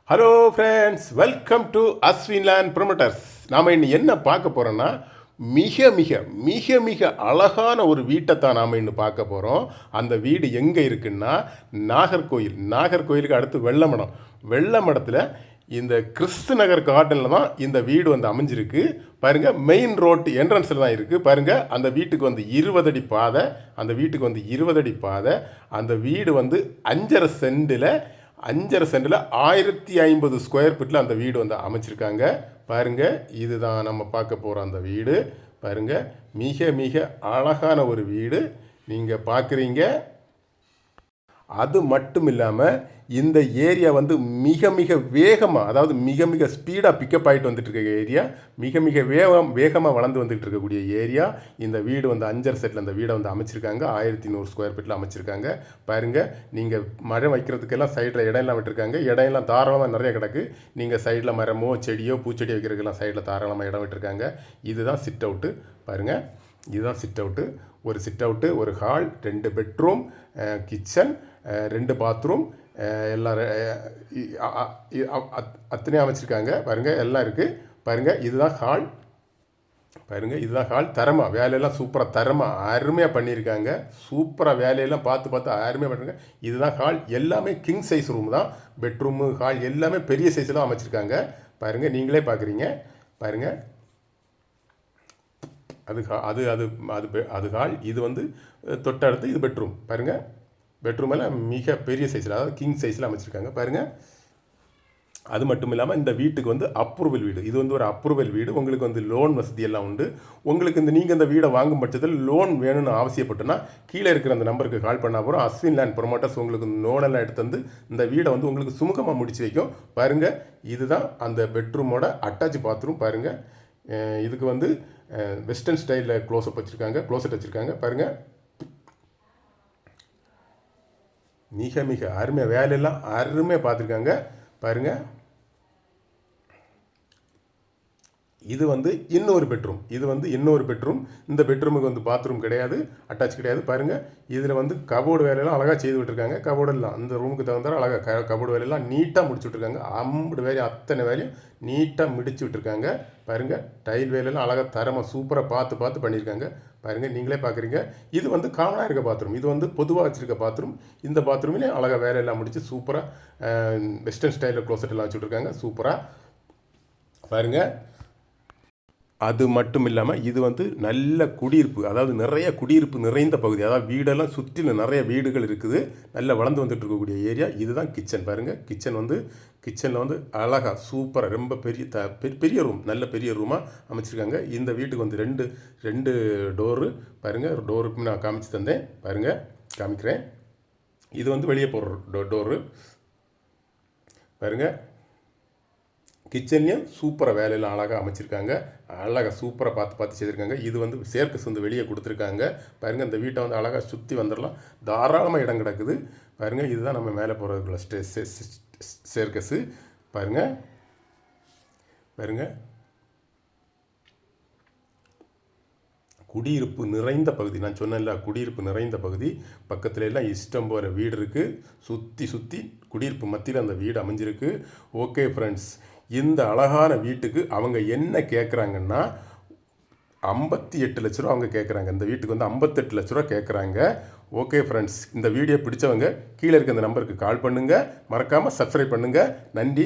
Hello friends, welcome to Ashwinland promoters. நாம் இன்னும் என்ன பார்க்க போகிறோன்னா, மிக மிக மிக மிக அழகான ஒரு வீட்டை தான் நாம் இன்னும் பார்க்க போகிறோம். அந்த வீடு எங்கே இருக்குன்னா நாகர்கோயிலுக்கு அடுத்து வெள்ளமடம். வெள்ளமடத்தில் இந்த கிறிஸ்து நகர் கார்டனில் தான் இந்த வீடு வந்து அமைஞ்சிருக்கு. பாருங்கள், மெயின் ரோட்டு என்ட்ரன்ஸில் தான் இருக்குது. பாருங்கள், அந்த வீட்டுக்கு வந்து 20 அடி பாதை. அந்த வீட்டுக்கு வந்து 20 அடி பாதை. அந்த வீடு வந்து 5.5 சென்டில் 1050 ஸ்கொயர் ஃபீட்டில் அந்த வீடு வந்து அமைச்சிருக்காங்க. பாருங்கள், இதுதான் நம்ம பார்க்க போகிற அந்த வீடு. பாருங்கள், மிக மிக அழகான ஒரு வீடு நீங்கள் பார்க்குறீங்க. அது மட்டும் இல்லாமல் இந்த ஏரியா வந்து மிக மிக வேகமாக, அதாவது மிக மிக ஸ்பீடாக பிக்கப் ஆகிட்டு வந்துட்டு இருக்க ஏரியா, மிக மிக வேகமாக வளர்ந்து வந்துட்டு இருக்கக்கூடிய ஏரியா. இந்த வீடு வந்து 5.5 செட்டில் அந்த வீடை வந்து அமைச்சிருக்காங்க. 1100 ஸ்கொயர் ஃபீட்டில் அமைச்சிருக்காங்க. பாருங்கள், நீங்கள் மரம் வைக்கிறதுக்கெல்லாம் சைடில் இடம்லாம் விட்டுருக்காங்க. இடம்லாம் தாராளமாக நிறைய கிடக்கு. நீங்கள் சைடில் மரமோ செடியோ பூச்செடியோ வைக்கிறதுக்கெல்லாம் சைடில் தாராளமாக இடம் விட்டுருக்காங்க. இதுதான் சிட் அவுட்டு. பாருங்கள், இதுதான் சிட் அவுட்டு. ஒரு சிட் அவுட்டு, ஒரு ஹால், 2 பெட்ரூம், கிச்சன், 2 பாத்ரூம், எல்லாம் அத்தனையும் அமைச்சிருக்காங்க. பாருங்கள், எல்லாம் இருக்குது. பாருங்கள், இதுதான் ஹால். பாருங்கள், இதுதான் ஹால். தரமாக வேலையெல்லாம் சூப்பராக தரமாக அருமையாக பண்ணியிருக்காங்க. சூப்பராக வேலையெல்லாம் பார்த்து அருமையாக பண்ணியிருக்காங்க. இதுதான் ஹால். எல்லாமே கிங் சைஸ் ரூம் தான். பெட்ரூமு, ஹால் எல்லாமே பெரிய சைஸில் அமைச்சிருக்காங்க. பாருங்கள், நீங்களே பார்க்குறீங்க. பாருங்கள், அது அது அது அது அது ஹால். இது வந்து தொட்டடுத்து இது பெட்ரூம். பாருங்கள், பெட்ரூம் எல்லாம் மிக பெரிய சைஸில், அதாவது கிங் சைஸில் அமைச்சிருக்காங்க. பாருங்கள், அது மட்டும் இல்லாமல் இந்த வீட்டுக்கு வந்து அப்ரூவல் வீடு. இது வந்து ஒரு அப்ரூவல் வீடு. உங்களுக்கு வந்து லோன் வசதி எல்லாம் உண்டு. உங்களுக்கு நீங்கள் இந்த வீடை வாங்கும் பட்சத்தில் லோன் வேணும்னு அவசியப்பட்டுன்னா கீழே இருக்கிற அந்த நம்பருக்கு கால் பண்ணால் போகிறோம். அஸ்வின்லேண்ட் ப்ரொமோட்டர்ஸ் உங்களுக்கு லோனெல்லாம் எடுத்து வந்து இந்த வீடை வந்து உங்களுக்கு சுமூகமாக முடிச்சு வைக்கும். பாருங்கள், இதுதான் அந்த பெட்ரூமோட அட்டாச் பாத்ரூம். பாருங்கள், இதுக்கு வந்து வெஸ்டர்ன் ஸ்டைலில் க்ளோஸ்அப் வச்சுருக்காங்க. பாருங்கள், மிக மிக அருமையாக வேலையெல்லாம் அருமையாக பார்த்துருக்காங்க. பாருங்கள், இது வந்து இன்னொரு பெட்ரூம். இந்த பெட்ரூமுக்கு வந்து பாத்ரூம் கிடையாது, அட்டாச் கிடையாது. பாருங்கள், இதில் வந்து கபோர்டு வேலையெல்லாம் அழகாக செய்து விட்டுருக்காங்க. கபோர்டெல்லாம் அந்த ரூமுக்கு தகுந்தார அழகாக கபோர்டு வேலையெல்லாம் நீட்டாக முடிச்சு விட்ருக்காங்க. ஐம்பது வேலையும் அத்தனை வேலையும் நீட்டாக முடிச்சு விட்டுருக்காங்க. பாருங்கள், டைல் வேலையெல்லாம் அழகாக தரமாக சூப்பராக பார்த்து பண்ணியிருக்காங்க. பாருங்கள், நீங்களே பார்க்குறீங்க. இது வந்து காமனாக இருக்க பாத்ரூம். இது வந்து பொதுவாக வச்சுருக்க பாத்ரூம். இந்த பாத்ரூமிலே அழகாக வேலையெல்லாம் முடித்து சூப்பராக வெஸ்டர்ன் ஸ்டைலில் க்ளோசெட் எல்லாம் வச்சுட்ருக்காங்க. சூப்பராக பாருங்கள். அது மட்டும் இல்லாமல் இது வந்து நல்ல குடியிருப்பு, அதாவது நிறைய குடியிருப்பு நிறைந்த பகுதி. அதாவது வீடெல்லாம் சுற்றிலும் நிறைய வீடுகள் இருக்குது. நல்லா வளர்ந்து வந்துட்டு இருக்கக்கூடிய ஏரியா. இதுதான் கிச்சன். பாருங்கள், கிச்சனில் வந்து அழகாக சூப்பராக ரொம்ப பெரிய ரூம், நல்ல பெரிய ரூமாக அமைச்சிருக்காங்க. இந்த வீட்டுக்கு வந்து ரெண்டு டோரு. பாருங்கள், டோருக்கு நான் காமிச்சு தந்தேன். பாருங்கள், காமிக்கிறேன். இது வந்து வெளியே போகிற டோரு. பாருங்கள், கிச்சன்லேயும் சூப்பராக வேலையெல்லாம் அழகாக அமைச்சிருக்காங்க. அழகாக சூப்பராக பார்த்து செய்திருக்காங்க. இது வந்து சேர்க்கஸ் வந்து வெளியே கொடுத்துருக்காங்க. பாருங்கள், இந்த வீட்டை வந்து அழகாக சுற்றி வந்துடலாம். தாராளமாக இடம் கிடக்குது. பாருங்கள், இதுதான் நம்ம மேலே போகிறதுக்குள்ள சேர்க்கஸு. பாருங்கள், குடியிருப்பு நிறைந்த பகுதி. நான் சொன்னேன்ல, குடியிருப்பு நிறைந்த பகுதி. பக்கத்துல எல்லாம் இஷ்டம் போகிற வீடு இருக்குது. சுற்றி குடியிருப்பு மத்தியில் அந்த வீடு அமைஞ்சிருக்கு. ஓகே ஃப்ரெண்ட்ஸ், இந்த அழகான வீட்டுக்கு அவங்க என்ன கேட்குறாங்கன்னா 58 லட்ச ரூபா அவங்க கேட்குறாங்க. இந்த வீட்டுக்கு வந்து 58 லட்ச ரூபா கேட்குறாங்க. ஓகே ஃப்ரெண்ட்ஸ், இந்த வீடியோ பிடிச்சவங்க கீழே இருக்க இந்த நம்பருக்கு கால் பண்ணுங்கள். மறக்காமல் சப்ஸ்கிரைப் பண்ணுங்கள். நன்றி.